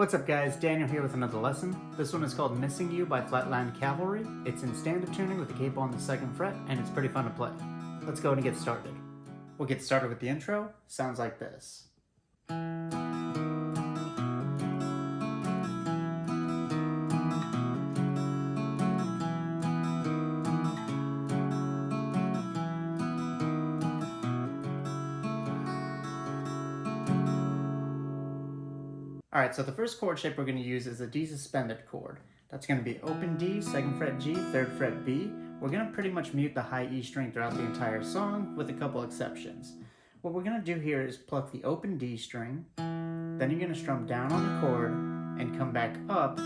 What's up guys, Daniel here with another lesson. This one is called Missing You by Flatland Cavalry. It's in standard tuning with the capo on the 2nd fret, and it's pretty fun to play. Let's go and get started. We'll get started with the intro. Sounds like this. Alright, so the first chord shape we're going to use is a D suspended chord. That's going to be open D, 2nd fret G, 3rd fret B. We're going to pretty much mute the high E string throughout the entire song, with a couple exceptions. What we're going to do here is pluck the open D string, then you're going to strum down on the chord, and come back up,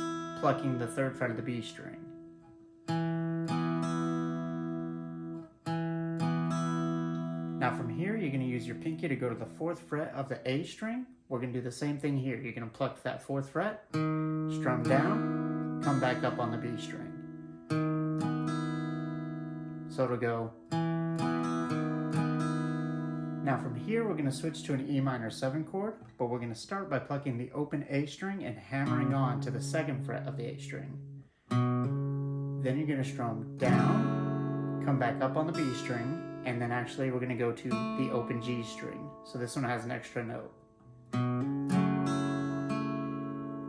plucking the 3rd fret of the B string. Now from here, you're going to use your pinky to go to the 4th fret of the A string. We're going to do the same thing here. You're going to pluck that 4th fret, strum down, come back up on the B string. So it'll go. Now from here, we're going to switch to an E minor 7 chord, but we're going to start by plucking the open A string and hammering on to the 2nd fret of the A string. Then you're going to strum down, come back up on the B string, and then actually we're going to go to the open G string. So this one has an extra note.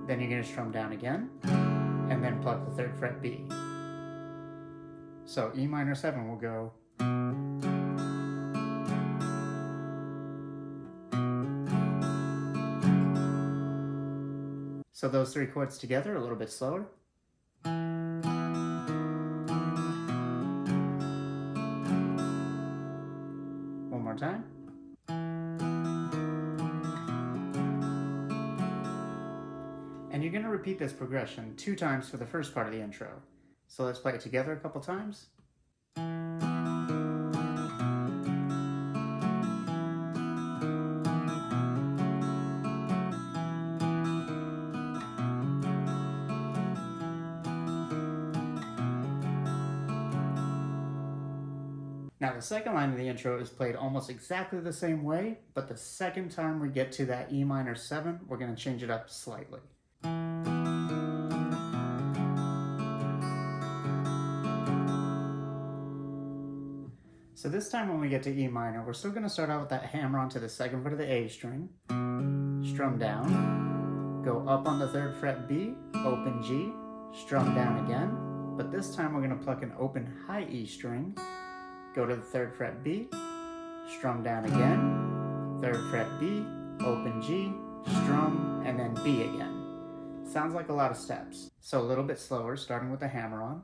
Then you're going to strum down again, and then pluck the 3rd fret B. So E minor 7 will go. So those 3 chords together, a little bit slower. One more time. And you're going to repeat this progression 2 times for the first part of the intro. So let's play it together a couple times. Now the second line of the intro is played almost exactly the same way, but the second time we get to that E minor 7, we're going to change it up slightly. So this time when we get to E minor, we're still going to start out with that hammer onto the 2nd fret of the A string, strum down, go up on the 3rd fret B, open G, strum down again, but this time we're going to pluck an open high E string, go to the 3rd fret B, strum down again, 3rd fret B, open G, strum, and then B again. Sounds like a lot of steps, so a little bit slower, starting with the hammer on.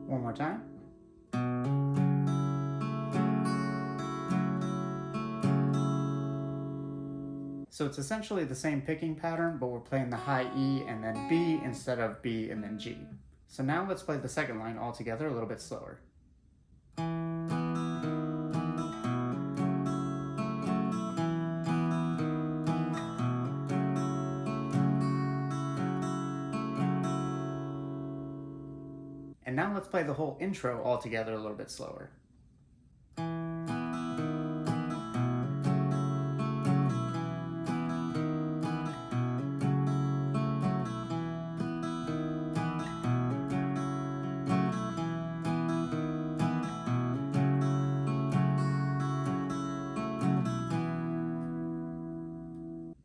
One more time. So it's essentially the same picking pattern, but we're playing the high E and then B instead of B and then G. So now let's play the second line all together a little bit slower. And now let's play the whole intro all together a little bit slower.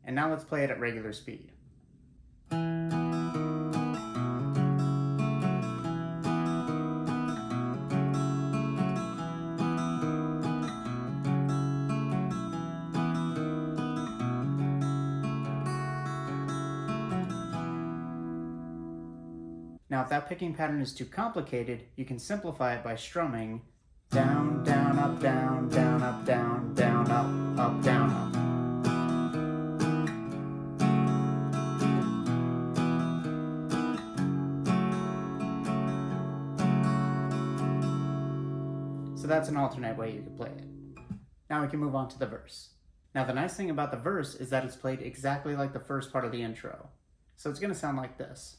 And now let's play it at regular speed. Now if that picking pattern is too complicated, you can simplify it by strumming down, down, up, down, down, up, down, down, up, down, up. So that's an alternate way you could play it. Now we can move on to the verse. Now the nice thing about the verse is that it's played exactly like the first part of the intro. So it's going to sound like this.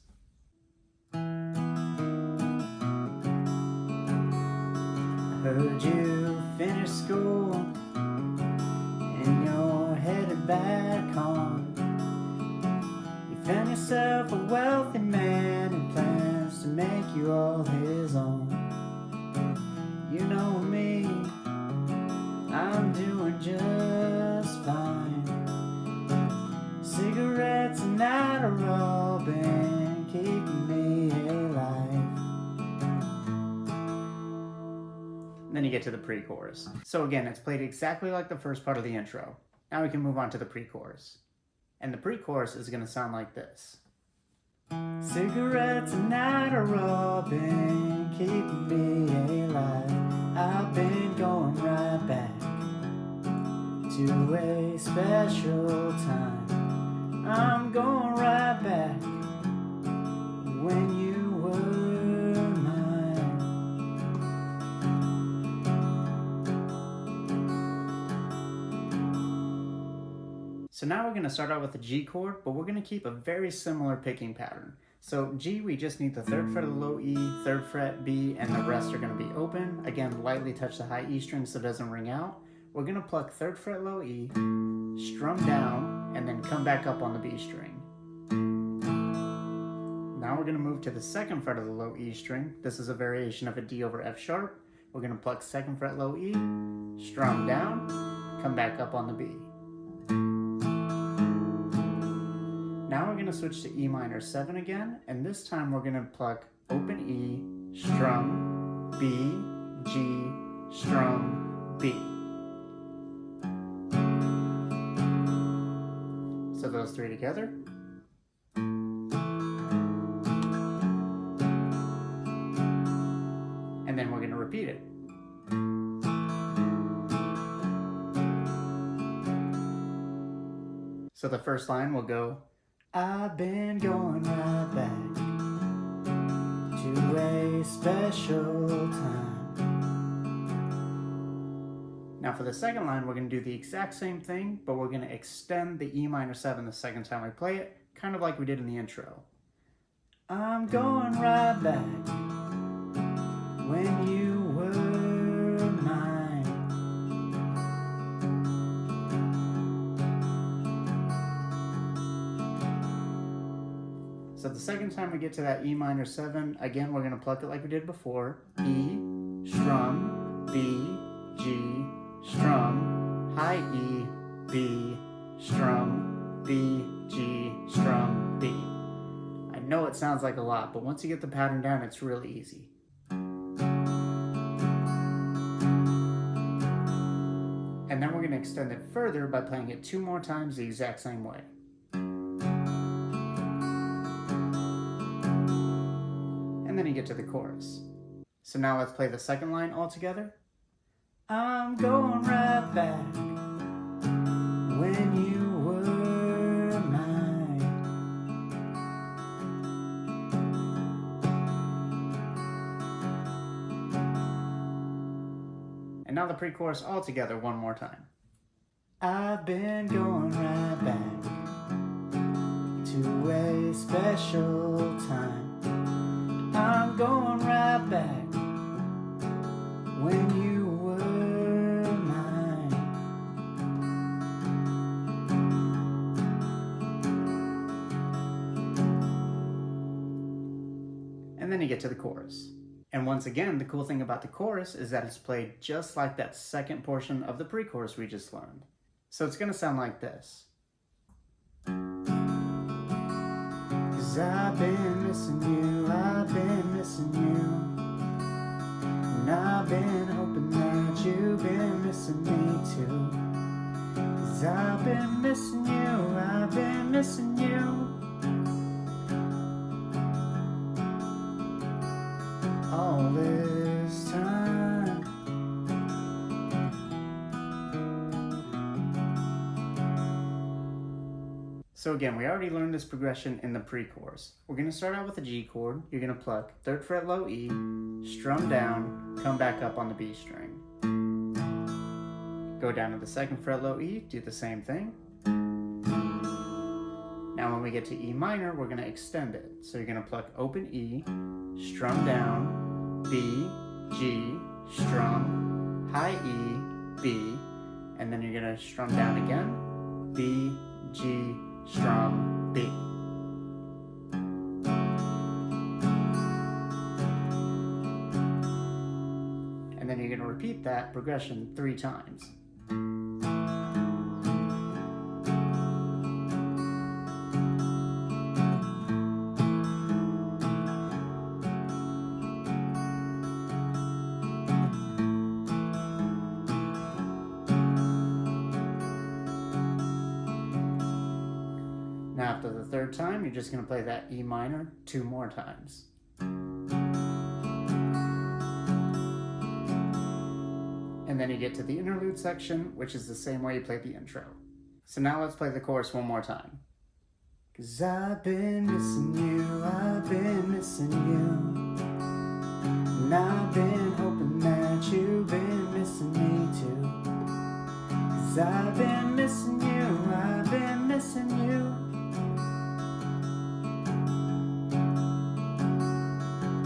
Heard you you all his own. You know me, I'm doing just fine. Cigarettes and Adderall been keeping me alive. And then you get to the pre-chorus. So again, it's played exactly like the first part of the intro. Now we can move on to the pre-chorus. And the pre-chorus is going to sound like this. Cigarettes and Adderall been keeping me alive. I've been going right back to a special time. I'm going right back when you were mine. So now we're going to start out with the G chord, but we're going to keep a very similar picking pattern. So G, we just need the 3rd fret of the low E, 3rd fret B, and the rest are going to be open. Again, lightly touch the high E string so it doesn't ring out. We're going to pluck 3rd fret low E, strum down, and then come back up on the B string. Now we're going to move to the 2nd fret of the low E string. This is a variation of a D over F sharp. We're going to pluck 2nd fret low E, strum down, come back up on the B. Now we're going to switch to E minor 7 again, and this time we're going to pluck open E, strum, B, G, strum, B. So those three together. And then we're going to repeat it. So the first line will go, I've been going right back to a special time. Now for the second line, we're going to do the exact same thing, but we're going to extend the E minor 7 the second time we play it, kind of like we did in the intro. I'm going right back when you were mine. So the second time we get to that E minor 7, again, we're going to pluck it like we did before. E, strum, B, G, strum, high E, B, strum, B, G, strum, B. I know it sounds like a lot, but once you get the pattern down, it's really easy. And then we're going to extend it further by playing it 2 more times the exact same way. And then you get to the chorus. So now let's play the second line all together. I'm going right back when you were mine. And now the pre-chorus all together one more time. I've been going right back to a special time. I'm going right back when you were mine. And then you get to the chorus. And once again, the cool thing about the chorus is that it's played just like that second portion of the pre-chorus we just learned. So it's going to sound like this. 'Cause I've been missing you, I've been missing you. And I've been hoping that you've been missing me too. 'Cause I've been missing you, I've been missing you. All this time. So again, we already learned this progression in the pre-chorus. We're going to start out with the G chord. You're going to pluck 3rd fret low E, strum down, come back up on the B string. Go down to the 2nd fret low E, do the same thing. Now when we get to E minor, we're going to extend it. So you're going to pluck open E, strum down, B, G, strum, high E, B, and then you're going to strum down again, B, G, strum, B. repeat that progression 3 times. Now after the 3rd time, you're just going to play that E minor 2 more times. And then you get to the interlude section, which is the same way you play the intro. So now let's play the chorus one more time. 'Cause I've been missing you, I've been missing you, and I've been hoping that you've been missing me too. 'Cause I've been missing you, I've been missing you,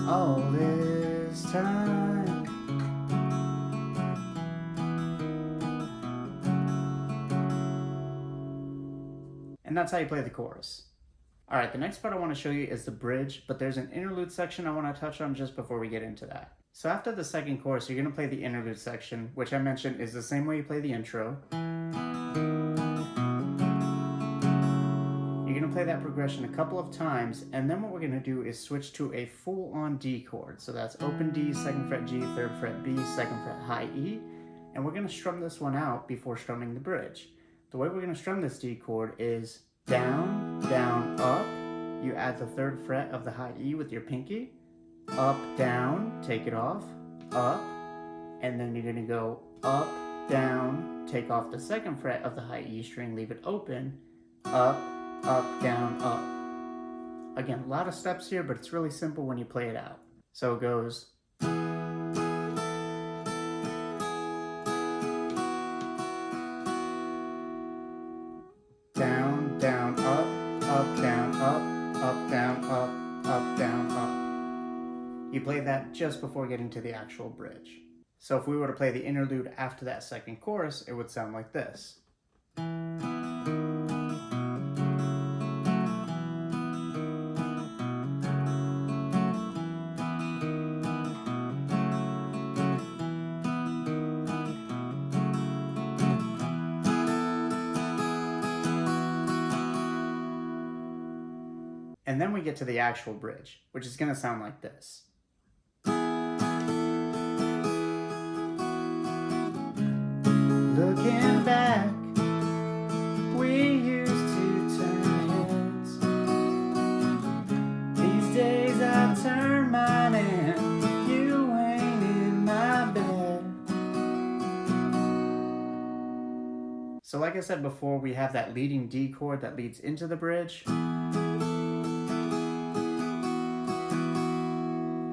all this time. And that's how you play the chorus. Alright, the next part I want to show you is the bridge, but there's an interlude section I want to touch on just before we get into that. So after the 2nd chorus, you're going to play the interlude section, which I mentioned is the same way you play the intro. You're going to play that progression a couple of times, and then what we're going to do is switch to a full-on D chord. So that's open D, 2nd fret G, 3rd fret B, 2nd fret high E, and we're going to strum this one out before strumming the bridge. The way we're going to strum this D chord is down, down, up. You add the 3rd fret of the high E with your pinky. Up, down, take it off, up. And then you're going to go up, down, take off the 2nd fret of the high E string, leave it open. Up, up, down, up. Again, a lot of steps here, but it's really simple when you play it out. So it goes... down, down, up, down, up, down, up, down, up. You play that just before getting to the actual bridge. So if we were to play the interlude after that 2nd chorus, it would sound like this. And then we get to the actual bridge, which is going to sound like this. Looking back, we used to turn heads. These days I turn mine and you ain't in my bed. So like I said before, we have that leading D chord that leads into the bridge.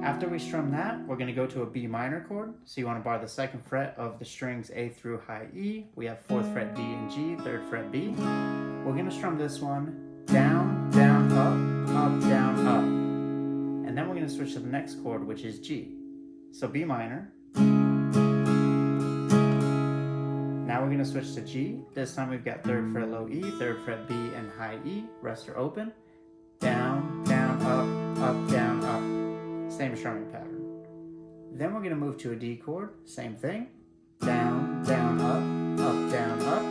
After we strum that, we're going to go to a B minor chord. So you want to bar the 2nd fret of the strings A through high E. We have 4th fret D and G, 3rd fret B. We're going to strum this one down, down, up, down, up. And then we're going to switch to the next chord, which is G. So B minor. Now we're going to switch to G. This time we've got 3rd fret low E, 3rd fret B, and high E. Rest are open. Down, down, up, down, up. Same strumming pattern. Then we're going to move to a D chord, same thing. Down, down, up, down, up.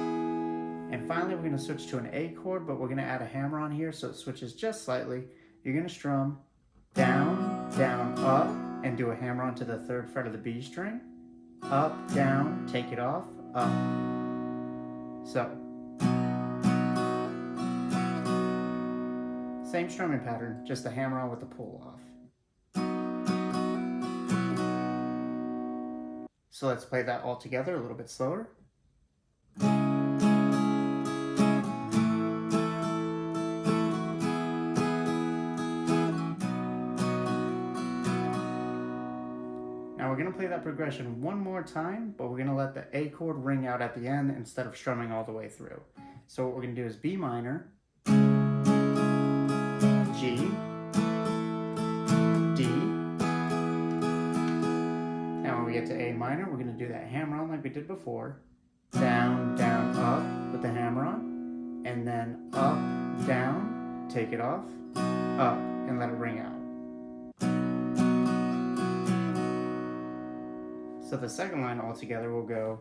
And finally we're going to switch to an A chord, but we're going to add a hammer on here so it switches just slightly. You're going to strum down, down, up, and do a hammer onto the 3rd fret of the B string. Up, down, take it off, up. So. Same strumming pattern, just a hammer on with the pull off. So let's play that all together a little bit slower. Now we're going to play that progression one more time, but we're going to let the A chord ring out at the end instead of strumming all the way through. So what we're going to do is B minor, G, D. Now when we get to A minor, we're going to do that hammer on like we did before. Down, down, up with the hammer on. And then up, down, take it off, up, and let it ring out. So So the second line altogether will go.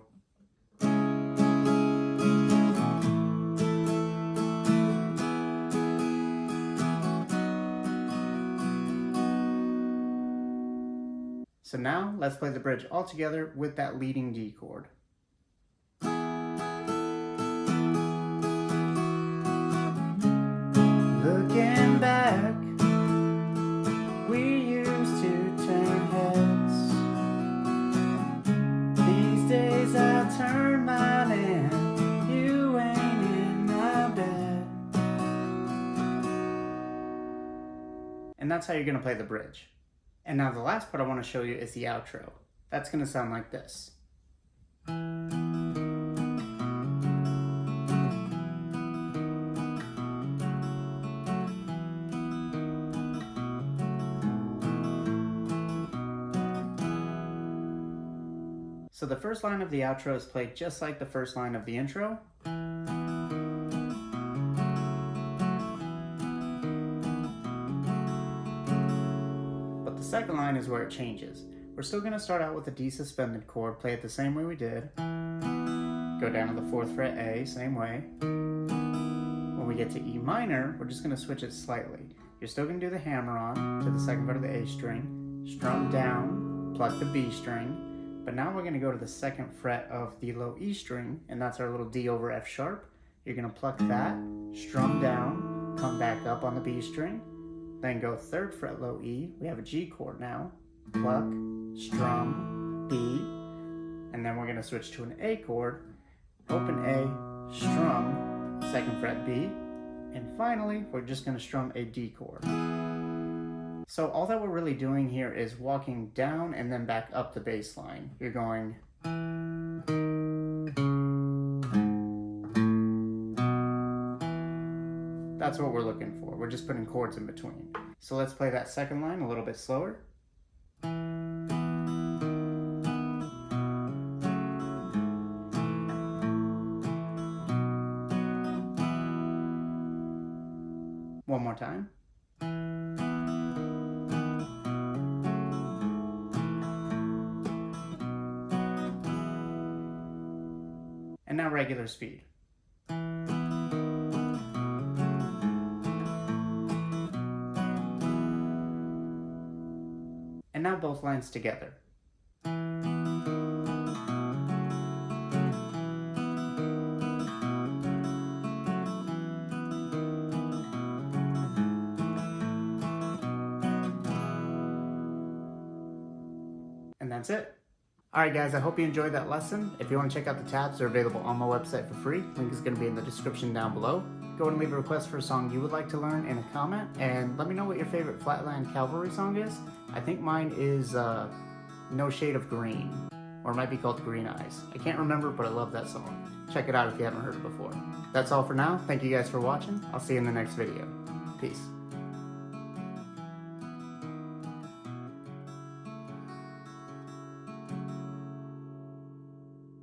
So now let's play the bridge all together with that leading D chord. Looking back, we used to turn heads. These days I turn mine and you ain't in my bed. And that's how you're gonna play the bridge. And now the last part I want to show you is the outro. That's going to sound like this. So the first line of the outro is played just like the first line of the intro. The second line is where it changes. We're still going to start out with the D suspended chord, play it the same way we did. Go down to the 4th fret A, same way. When we get to E minor, we're just going to switch it slightly. You're still going to do the hammer on to the 2nd fret of the A string, strum down, pluck the B string, but now we're going to go to the 2nd fret of the low E string, and that's our little D over F sharp. You're going to pluck that, strum down, come back up on the B string, then go 3rd fret low E, we have a G chord now, pluck, strum, B, and then we're going to switch to an A chord, open A, strum, 2nd fret B, and finally we're just going to strum a D chord. So all that we're really doing here is walking down and then back up the bass line. You're going that's what we're looking for. We're just putting chords in between. So let's play that second line a little bit slower. One more time. And now regular speed. And now both lines together. And that's it. Alright guys, I hope you enjoyed that lesson. If you want to check out the tabs, they're available on my website for free. Link is going to be in the description down below. Go and leave a request for a song you would like to learn in a comment, and let me know what your favorite Flatland Cavalry song is. I think mine is No Shade of Green, or it might be called Green Eyes. I can't remember, but I love that song. Check it out if you haven't heard it before. That's all for now. Thank you guys for watching. I'll see you in the next video. Peace.